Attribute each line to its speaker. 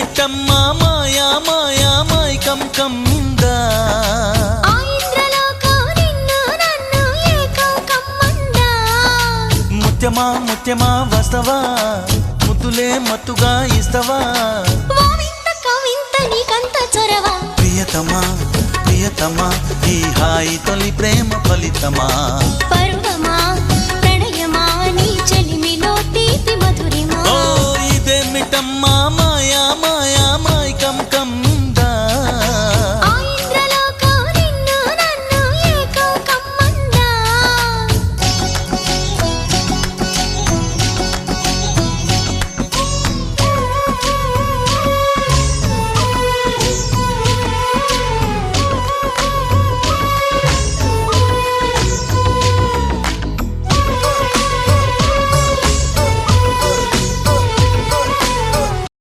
Speaker 1: మిట్టమ్మా మాయా మాయా మైకం కమ్మిందా ముత్యమా ముత్యమా వస్తవా ముద్దులే మత్తుగా ఇస్తవా ప్రియతమా ప్రియతమా ఈ హాయి తొలి ప్రేమ ఫలితమా
Speaker 2: పరువమా ప్రణయమా నీ చెలిమిలో తీపి మధురిమా
Speaker 1: ఓ ఇదే మిట్టమ్మా మాయా